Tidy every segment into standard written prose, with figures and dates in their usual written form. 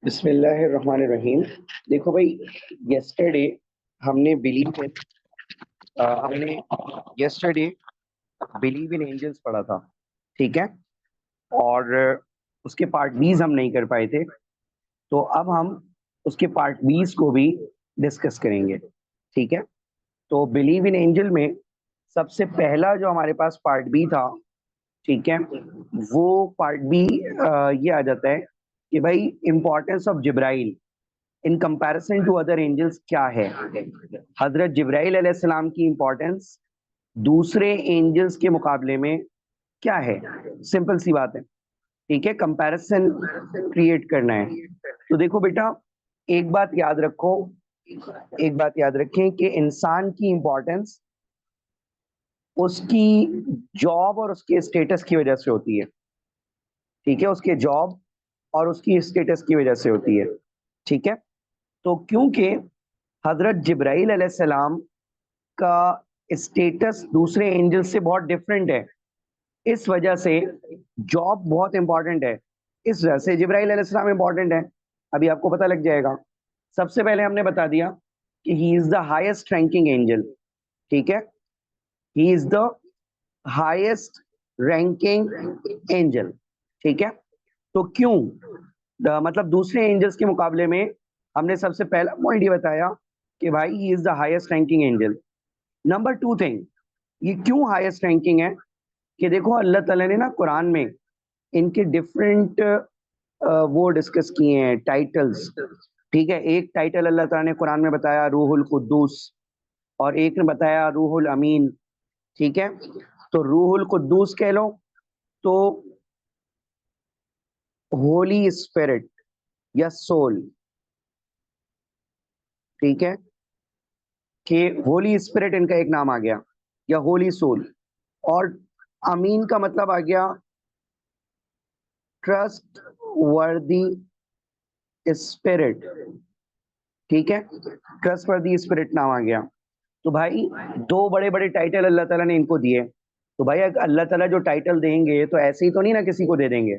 بسم اللہ الرحمن الرحیم. دیکھو بھائی، یسٹرڈے ہم نے بلیو ہم نے یسٹرڈے بلیو ان اینجلس پڑھا تھا. ٹھیک ہے. اور اس کے پارٹ بیز ہم نہیں کر پائے تھے، تو اب ہم اس کے پارٹ بیز کو بھی ڈسکس کریں گے. ٹھیک ہے. تو بلیو ان اینجل میں سب سے پہلا جو ہمارے پاس پارٹ بی تھا، ٹھیک ہے، وہ پارٹ بی یہ آ جاتا ہے کہ بھائی importance of Jibrail in comparison to other angels کیا ہے. حضرت جبرائیل علیہ السلام کی امپورٹینس دوسرے اینجلس کے مقابلے میں کیا ہے. سمپل سی بات ہے. ٹھیک ہے. کمپیرسن کریٹ کرنا ہے. تو دیکھو بیٹا، ایک بات یاد رکھو، ایک بات یاد رکھیں کہ انسان کی امپورٹینس اس کی جاب اور اس کے اسٹیٹس کی وجہ سے ہوتی ہے. ٹھیک ہے. اس کے جاب اور اس کی اسٹیٹس کی وجہ سے ہوتی ہے. ٹھیک ہے. تو کیونکہ حضرت جبرائیل علیہ السلام کا اسٹیٹس دوسرے اینجل سے بہت ڈفرینٹ ہے، اس وجہ سے جاب بہت امپورٹنٹ ہے. اس وجہ سے جبرائیل علیہ السلام امپورٹنٹ ہے. ابھی آپ کو پتہ لگ جائے گا. سب سے پہلے ہم نے بتا دیا کہ ہی is the highest ranking Angel. ٹھیک ہے. ہی is the highest ranking Angel. ٹھیک ہے. تو کیوں مطلب دوسرے اینجلس کے مقابلے میں ہم نے سب سے پہلا پوائنٹ یہ بتایا کہ بھائی he is the highest ranking angel. Number two thing, یہ کیوں ہائیسٹ رینکنگ ہے کہ دیکھو اللہ تعالیٰ نے نا قرآن میں ان کے ڈفرینٹ وہ ڈسکس کیے ہیں ٹائٹلز. ٹھیک ہے. ایک ٹائٹل اللہ تعالیٰ نے قرآن میں بتایا روح القدوس، اور ایک نے بتایا روح الامین. ٹھیک ہے. تو روح القدوس کہہ لو تو ہولی اسپرٹ یا سول. ٹھیک ہے. کہ ہولی اسپرٹ ان کا ایک نام آ گیا یا ہولی سول. اور امین کا مطلب آ گیا ٹرسٹ وردی اسپرٹ. ٹھیک ہے. ٹرسٹ وردی اسپرٹ نام آ گیا. تو بھائی دو بڑے بڑے ٹائٹل اللہ تعالیٰ نے ان کو دیے. تو بھائی اگر اللہ تعالیٰ جو ٹائٹل دیں گے تو ایسے ہی تو نہیں نا کسی کو دے دیں گے.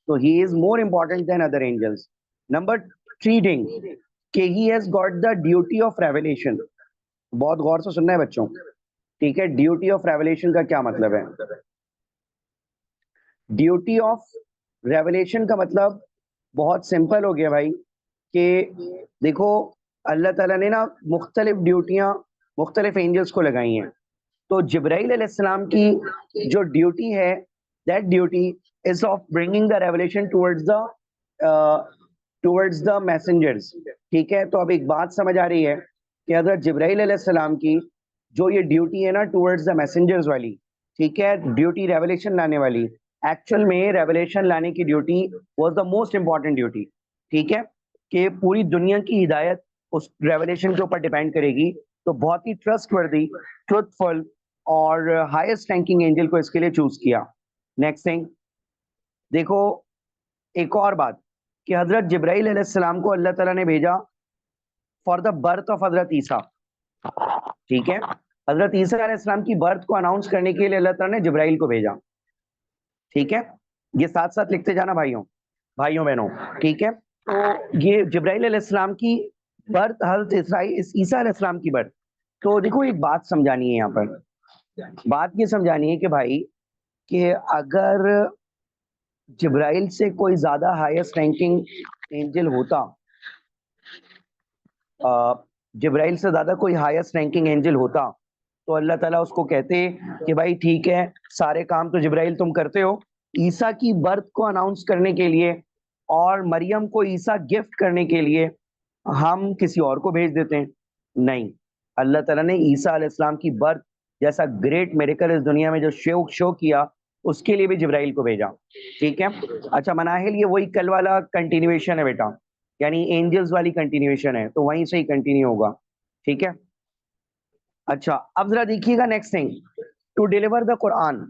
تو he is more important than other angels. Number three thing کہ he has got the duty of revelation. بہت غور سے سننا ہے بچوں. ٹھیک ہے. ڈیوٹی آف ریویلیشن کا کیا مطلب ہے؟ ڈیوٹی آف ریویلیشن کا مطلب بہت سمپل ہو گیا بھائی کہ دیکھو اللہ تعالیٰ نے نا مختلف ڈیوٹیاں مختلف اینجلس کو لگائی ہیں. تو جبرائیل علیہ السلام کی جو ڈیوٹی ہے that duty is of bringing the revelation towards the messengers. ٹھیک ہے. تو اب ایک بات سمجھ آ رہی ہے کہ حضرت جبرائیل علیہ السلام کی جو یہ ڈیوٹی ہے نا ٹورڈز دا میسنجرز والی، ٹھیک ہے، ڈیوٹی ریویلیشن لانے والی، ایکچوئل میں ریویلیشن لانے کی duty was the most important duty. ٹھیک ہے. کہ پوری دنیا کی ہدایت اس ریویلیشن کے اوپر ڈیپینڈ کرے گی. تو بہت ہی ٹرسٹ وردی، ٹروتھ فل اور ہائیسٹ رینکنگ اینجل کو اس کے لیے چوز کیا. نیکسٹ تھنگ دیکھو، ایک اور بات کہ حضرت جبرائیل علیہ السلام کو اللہ تعالیٰ نے بھیجا فار دا برتھ آف حضرت عیسیٰ. ٹھیک ہے. حضرت عیسیٰ علیہ السلام کی برتھ کو اناؤنس کرنے کے لیے اللہ تعالیٰ نے جبرائیل کو بھیجا. ٹھیک ہے. یہ ساتھ ساتھ لکھتے جانا بھائیوں بہنوں. ٹھیک ہے. تو یہ جبرائیل علیہ السلام کی برتھ، حضرت عیسیٰ علیہ السلام کی برتھ. تو دیکھو ایک بات سمجھانی ہے یہاں پر. بات یہ سمجھانی ہے کہ بھائی کہ اگر جبرائیل سے کوئی زیادہ ہائیسٹ رینکنگ اینجل ہوتا، جبرائیل سے زیادہ کوئی ہائیسٹ رینکنگ اینجل ہوتا تو اللہ تعالیٰ اس کو کہتے کہ بھائی ٹھیک ہے، سارے کام تو جبرائیل تم کرتے ہو، عیسیٰ کی برتھ کو اناؤنس کرنے کے لیے اور مریم کو عیسیٰ گفٹ کرنے کے لیے ہم کسی اور کو بھیج دیتے ہیں. نہیں، اللہ تعالیٰ نے عیسیٰ علیہ السلام کی برتھ جیسا گریٹ میریکل اس دنیا میں جو شو کیا، اس کے لیے بھی جبرائیل کو بھیجا. ٹھیک ہے. اچھا مناہل، یہ وہی کل والا کنٹینیویشن ہے بیٹا، یعنی اینجلز والی کنٹینیویشن ہے، تو وہیں سے ہی کنٹینیو ہوگا. ٹھیک ہے. اچھا اب ذرا دیکھیے گا next thing, to deliver the Quran.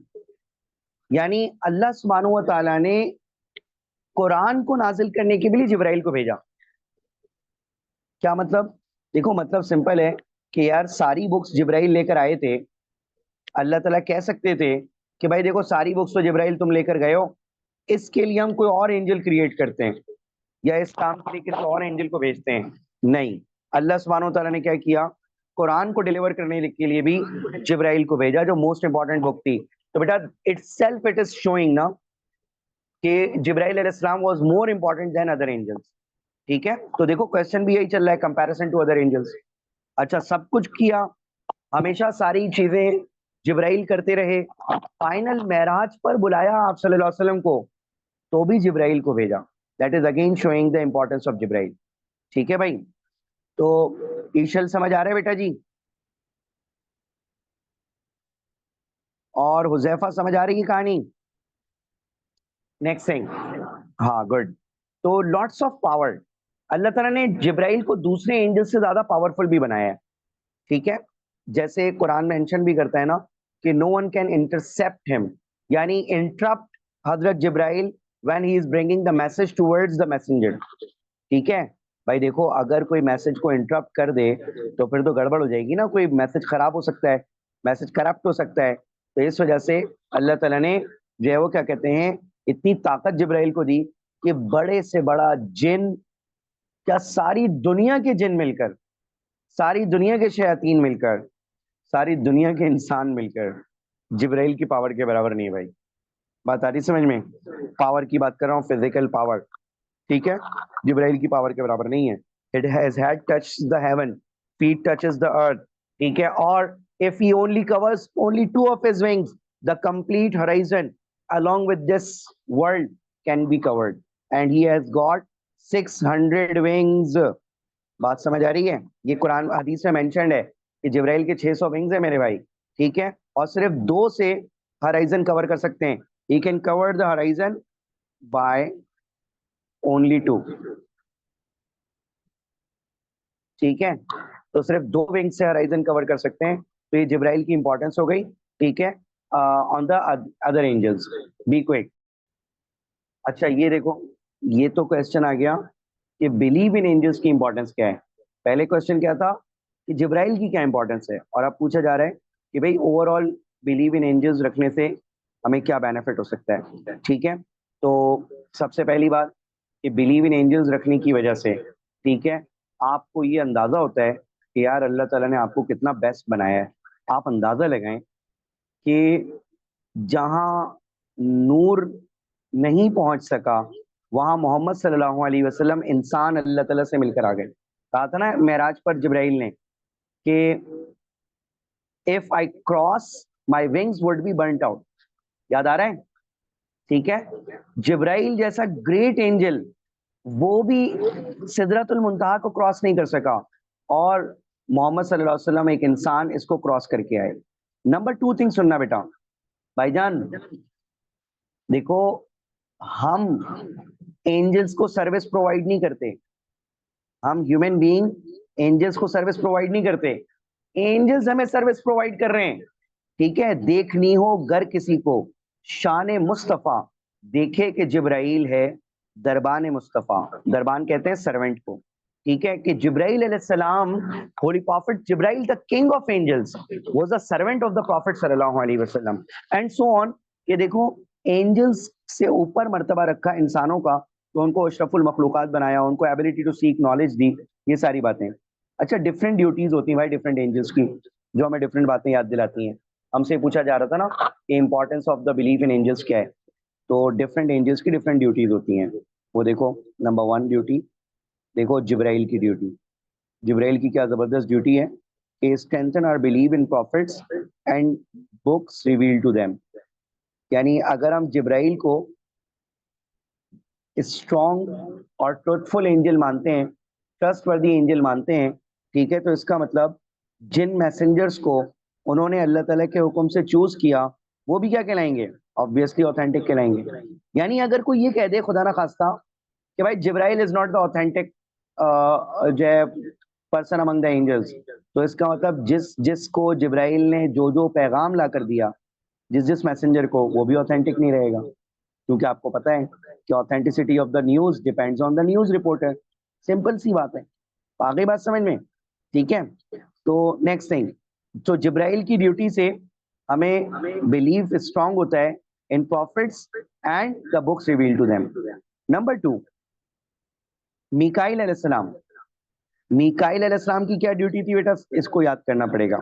یعنی اللہ سبحانہ و تعالیٰ نے قرآن کو نازل کرنے کے لیے جبرائیل کو بھیجا. کیا مطلب؟ دیکھو مطلب سمپل ہے کہ یار ساری بکس جبرائیل لے کر آئے تھے. اللہ تعالیٰ کہہ سکتے تھے کہ بھائی دیکھو ساری بکس تو جبرائیل تم لے کر گئے ہو، اس کے لیے ہم کوئی اور اینجل کریٹ کرتے ہیں. یا اس کام کے لیے کسی اور اینجل کو بھیجتے ہیں؟ نہیں، اللہ سبحانہ و تعالیٰ نے کیا کیا؟ قرآن کو ڈیلیور کرنے کے لیے بھی جبرائیل کو بھیجا، جو موسٹ امپورٹنٹ بک تھی. تو بیٹا اٹ از شوئنگ نا کہ جبرائیل علیہ السلام was more important than other angels. ٹھیک ہے، تو دیکھو کوشچن بھی یہی چل رہا ہے، کمپیریزن ٹو ادر اینجلس. اچھا سب کچھ کیا، ہمیشہ ساری چیزیں جبرائیل کرتے رہے، فائنل معراج پر بلایا آپ صلی اللہ علیہ وسلم کو تو بھی جبرائیل کو بھیجا. That is again showing the importance of Jibrail. ٹھیک ہے بھائی، تو ایشل سمجھ آ رہا ہے بیٹا جی؟ اور حذیفہ سمجھ آ رہی ہے کہانی؟ نیکسٹ تھنگ، ہاں گڈ. تو لاٹس آف پاور، اللہ تعالیٰ نے جبرائیل کو دوسرے اینجل سے زیادہ پاورفل بھی بنایا ہے. ٹھیک ہے، جیسے قرآن مینشن بھی کرتا ہے نا کہ نو ون کین انٹرسپٹ ہم، یعنی انٹرپٹ حضرت جبرائیل when he is bringing the message towards the messenger. ٹھیک ہے بھائی، دیکھو اگر کوئی میسج کو انٹرپٹ کر دے تو پھر تو گڑبڑ ہو جائے گی نا، کوئی میسج خراب ہو سکتا ہے، میسج کرپٹ ہو سکتا ہے. تو اس وجہ سے اللہ تعالیٰ نے جو ہے وہ کیا کہتے ہیں اتنی طاقت جبرائیل کو دی کہ بڑے سے بڑا جن، کیا ساری دنیا کے جن مل کر، ساری دنیا کے شیاطین مل کر، ساری دنیا کے انسان مل کر جبرائیل کی پاور کے برابر نہیں ہے بھائی. بات آ رہی سمجھ میں؟ پاور کی بات کر رہا ہوں، فزیکل پاور. ٹھیک ہے، جبرائیل کی پاور کے برابر نہیں ہے. It has had touched the heaven, feet touches the earth. ٹھیک ہے، اور if he only covers only two of his wings, the complete horizon along with this world can be covered. And he has got 600 wings. بات سمجھ آ رہی ہے؟ یہ قرآن حدیث میں مینشنڈ ہے کہ جبرائیل کے 600 ونگز ہیں میرے بھائی. ٹھیک ہے، اور صرف 2 سے ہرائزن کور کر سکتے ہیں. He can cover the horizon by only 2. ٹھیک ہے، تو صرف 2 ونگ سے ہرائزن کور کر سکتے ہیں. تو یہ جبرائیل کی امپورٹنس ہو گئی. ٹھیک ہے، on the other angels be quick. اچھا یہ دیکھو، یہ تو کوشچن آ گیا کہ بلیو ان اینجلس کی امپورٹنس کیا ہے. پہلے کوشچن کیا تھا کہ جبرائیل کی کیا امپورٹنس ہے، اور اب پوچھا جا رہا ہے کہ بھائی overall believe in angels رکھنے سے ہمیں کیا بینیفٹ ہو سکتا ہے. ٹھیک ہے، تو سب سے پہلی بات کہ بلیو ان اینجلس رکھنے کی وجہ سے ٹھیک ہے آپ کو یہ اندازہ ہوتا ہے کہ یار اللہ تعالیٰ نے آپ کو کتنا بیسٹ بنایا ہے. آپ اندازہ لگائیں کہ جہاں نور نہیں پہنچ سکا وہاں محمد صلی اللہ علیہ وسلم انسان اللہ تعالیٰ سے مل کر آ گئے. کہا تھا نا معراج پر جبرائیل نے کہ if I cross my wings would be burnt out. یاد آ رہا ہے؟ ٹھیک ہے، جبرائیل جیسا گریٹ اینجل وہ بھی سدرۃ المنتہا کو کراس نہیں کر سکا، اور محمد صلی اللہ علیہ وسلم ایک انسان اس کو کراس کر کے آئے. نمبر 2 تھنگ سننا بیٹا بھائی جان، دیکھو ہم اینجلس کو سروس پرووائڈ نہیں کرتے، ہم ہیومن بینگ اینجلس کو سروس پرووائڈ نہیں کرتے، اینجلس ہمیں سروس پرووائڈ کر رہے ہیں. ٹھیک ہے، دیکھنی ہو گر کسی کو شان مصطفیٰ دیکھے کہ جبرائیل ہے دربان مصطفیٰ. دربان کہتے ہیں سرونٹ کو. ٹھیک ہے، کہ جبرائیل علیہ السلام ہولی پروفٹ جبرائیل the king of angels was the servant of the prophet صلی اللہ علیہ وسلم اینڈ سو آن. کہ دیکھو اینجلس سے اوپر مرتبہ رکھا انسانوں کا، تو ان کو اشرف المخلوقات بنایا، ان کو ایبلٹی ٹو سیک نالج دی، یہ ساری باتیں. اچھا ڈفرینٹ ڈیوٹیز ہوتی ہیں بھائی ڈفرینٹ اینجلس کی، جو ہمیں ڈفرینٹ باتیں یاد دلاتی ہیں. ہم سے پوچھا جا رہا تھا نا کہ importance of the belief in angels کیا ہے، تو ڈفرینٹ اینجلس کی ڈفرینٹ ڈیوٹیز ہوتی ہیں. وہ دیکھو نمبر 1 ڈیوٹی دیکھو جبرائیل کی ڈیوٹی. جبرائیل کی کیا زبردست ڈیوٹی ہے کہ strengthen our believe in prophets and books reveal to them. یعنی اگر ہم جبرائیل کو اسٹرانگ اور ٹروتھفل اینجل مانتے ہیں، ٹرسٹ وردی اینجل مانتے ہیں، ٹھیک ہے، تو اس کا مطلب جن میسنجرز کو انہوں نے اللہ تعالیٰ کے حکم سے چوز کیا وہ بھی کیا کہلائیں گے؟ آبویسلی اوتھینٹک کہلائیں گے. یعنی اگر کوئی یہ کہہ دے خدا نہ خواستہ کہ بھائی جبرائیل از ناٹ دا اوتھینٹک جو ہے پرسن امنگ دا اینجلس، تو اس کا مطلب جس کو جبرائیل نے جو پیغام لا کر دیا جس میسنجر کو، وہ بھی اوتھینٹک نہیں رہے گا. کیونکہ آپ کو پتہ ہے کہ authenticity of the news depends on the news reporter. Simple سی بات ہے، آگے بات سمجھ میں؟ ٹھیک ہے، تو نیکسٹ تھنگ، تو جبرائیل کی ڈیوٹی سے ہمیں بلیف اسٹرانگ ہوتا ہے in prophets and the books reveal to them. Number 2 Mikail علیہ السلام, میکائیل علیہ السلام کی کیا ڈیوٹی تھی بیٹا, اس کو یاد کرنا پڑے گا.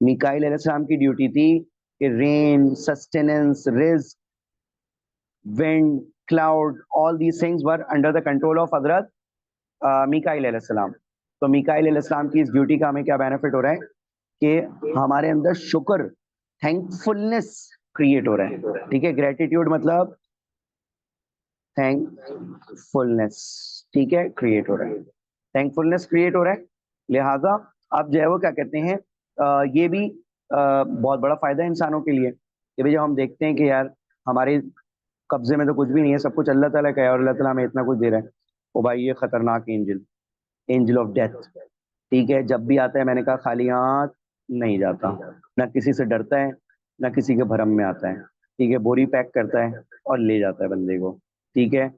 میکائیل علیہ السلام کی ڈیوٹی تھی کہ رین, سسٹیننس, رزق, ونڈ, cloud, all these things were under the control of حضرت میکائیل علیہ السلام. تو میکائیل علیہ السلام کی اس ڈیوٹی کا ہمیں کیا بینیفٹ ہو رہا ہے کہ ہمارے اندر شکر, تھینک فلنس کریٹ ہو رہا ہے. ٹھیک ہے, گریٹیٹیوڈ مطلب تھینک فلنس, ٹھیک ہے, کریٹ ہو رہا ہے, تھینک فلنس کریٹ ہو رہا ہے. لہٰذا اب جو ہے وہ کیا کہتے ہیں, یہ بھی بہت بڑا فائدہ ہے انسانوں کے لیے کہ جب ہم دیکھتے ہیں کہ یار ہمارے قبضے میں تو کچھ بھی نہیں ہے, سب کچھ اللہ تعالیٰ کا ہے اور اللہ تعالیٰ ہمیں اتنا کچھ دے رہا ہے. او بھائی یہ خطرناک اینجل, اینجل آف ڈیتھ, ٹھیک ہے, جب بھی آتا ہے میں نے کہا خالی ہاتھ نہیں جاتا, نہ کسی سے ڈرتا ہے نہ کسی کے بھرم میں آتا ہے. ٹھیک ہے, بوری پیک کرتا ہے اور لے جاتا ہے بندے کو. ٹھیک ہے,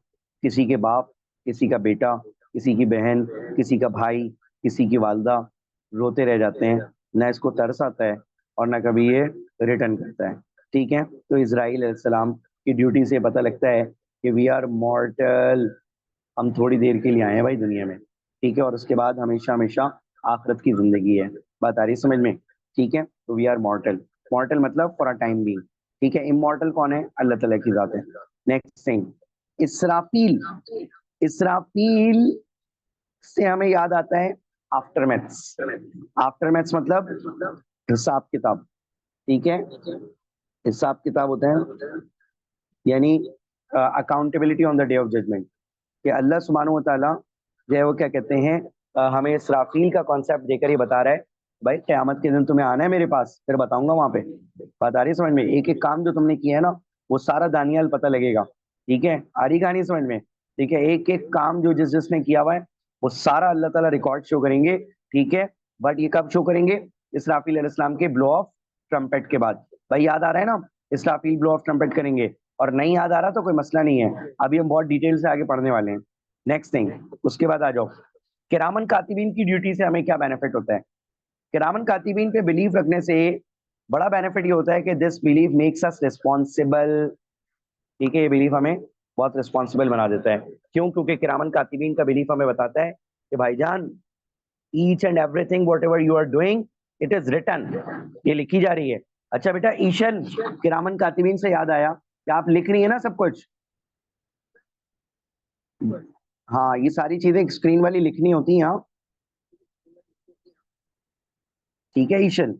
کسی کے باپ, کسی کا بیٹا, کسی کی بہن, کسی کا بھائی, کسی کی والدہ روتے رہ جاتے ہیں, نہ اس کو ترس آتا ہے اور نہ کبھی یہ ریٹرن کرتا ہے. ٹھیک ہے, تو اسرائیل علیہ السلام کی ڈیوٹی سے پتہ لگتا ہے کہ وی آر مارٹل, ہم تھوڑی دیر کے لیے آئے ہیں بھائی دنیا میں. ٹھیک ہے, اور اس کے بعد ہمیشہ ہمیشہ آخرت کی زندگی ہے. بات آ رہی سمجھ میں؟ ٹھیک ہے, تو وی آر مارٹل, مارٹل مطلب فار اے ٹائم بینگ. ٹھیک ہے, امارٹل کون ہے, اللہ تعالیٰ کی ذات ہے. نیکسٹ تھنگ, اسرافیل. اسرافیل سے ہمیں یاد آتا ہے آفٹر میتھس. آفٹر میتھس مطلب حساب کتاب. ٹھیک ہے, حساب کتاب ہوتا ہے یعنی accountability on the day of judgment, کہ اللہ سبحانہ و تعالیٰ جو ہے وہ کیا کہتے ہیں ہمیں اسرافیل کا کانسیپٹ دے کر یہ بتا رہا ہے بھائی قیامت کے دن تمہیں آنا ہے میرے پاس, پھر بتاؤں گا وہاں پہ. بات آ رہی سمجھ میں؟ ایک ایک کام جو تم نے کیا ہے نا وہ سارا دانیال پتہ لگے گا. ٹھیک ہے, آ رہی کہانی سمجھ میں؟ ٹھیک ہے, ایک ایک کام جو جس نے کیا ہوا ہے وہ سارا اللہ تعالیٰ ریکارڈ شو کریں گے. ٹھیک ہے, بٹ یہ کب شو کریں گے؟ اسرافیل علیہ السلام کے بلو آف ٹرمپٹ کے بعد. بھائی یاد آ رہا ہے نا, اسرافیل بلو آف ٹرمپٹ کریں گے, اور نہیں یاد آ رہا تو کوئی مسئلہ نہیں ہے, ابھی ہم بہت ڈیٹیل سے آگے پڑھنے والے ہیں. نیکسٹ تھنگ, اس کے بعد آ جاؤ, کرامن کاتبین کی ڈیوٹی سے ہمیں کیا بینیفٹ ہوتا ہے؟ کرامن کاتبین پہ بلیف رکھنے سے بڑا بینیفٹ یہ ہوتا ہے کہ this belief makes us responsible. ٹھیک ہے, یہ بلیف ہمیں بہت ریسپانسبل بنا دیتا ہے. کیوں؟ کیونکہ کرامن کاتبین کا بلیف ہمیں بتاتا ہے کہ بھائی جان each and everything whatever you are doing it is written, یہ لکھی جا رہی ہے. اچھا بیٹا ایشن, کرامن کاتبین سے یاد آیا کہ آپ لکھ رہی ہیں نا سب کچھ, ہاں یہ ساری چیزیں اسکرین والی لکھنی ہوتی ہیں. ہاں ٹھیک ہے ایشن,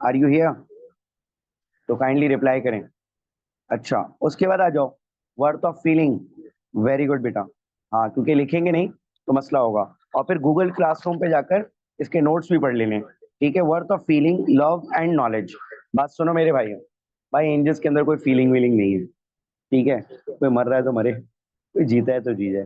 آر یو ہیئر؟ تو کائنڈلی ریپلائی کریں. اچھا, اس کے بعد آ جاؤ worth of feeling. Very good بیٹا, ہاں کیونکہ لکھیں گے نہیں تو مسئلہ ہوگا. اور پھر گوگل کلاس روم پہ جا کر اس کے نوٹس بھی پڑھ لینے. ٹھیک ہے, worth of feeling, love and knowledge. بات سنو میرے بھائی, بھائی اینجلس کے اندر کوئی فیلنگ ویلنگ نہیں ہے. ٹھیک ہے, کوئی مر رہا ہے تو مرے, کوئی جیتا ہے تو جی جائے.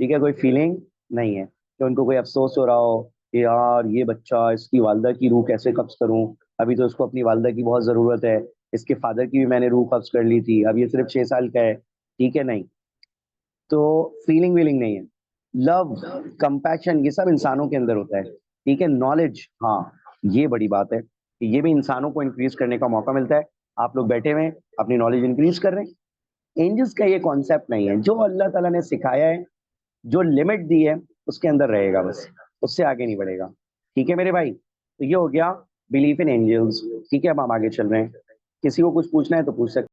ٹھیک ہے, کوئی فیلنگ نہیں ہے کہ ان کو کوئی افسوس ہو رہا ہو کہ یار یہ بچہ, اس کی والدہ کی روح کیسے قبض کروں, ابھی تو اس کو اپنی والدہ کی بہت ضرورت ہے, اس کے فادر کی بھی میں نے روح قبض کر لی تھی, اب یہ صرف 6 سال کا ہے. ٹھیک ہے, نہیں تو فیلنگ ویلنگ نہیں ہے. لو, کمپیشن, یہ سب انسانوں کے اندر ہوتا ہے. ٹھیک ہے, نالج, ہاں یہ بڑی بات ہے کہ یہ بھی انسانوں کو انکریز کرنے کا موقع ملتا ہے. آپ لوگ بیٹھے ہوئے اپنی نالج انکریز کر رہے ہیں. اینجلس کا یہ کانسیپٹ نہیں ہے, جو اللہ تعالیٰ نے سکھایا ہے, جو لمٹ دی ہے اس کے اندر رہے گا بس, اس سے آگے نہیں بڑھے گا. ٹھیک ہے میرے بھائی, تو یہ ہو گیا بلیف ان اینجلس. ٹھیک ہے, اب ہم آگے چل رہے ہیں. کسی کو کچھ پوچھنا ہے تو پوچھ سکتے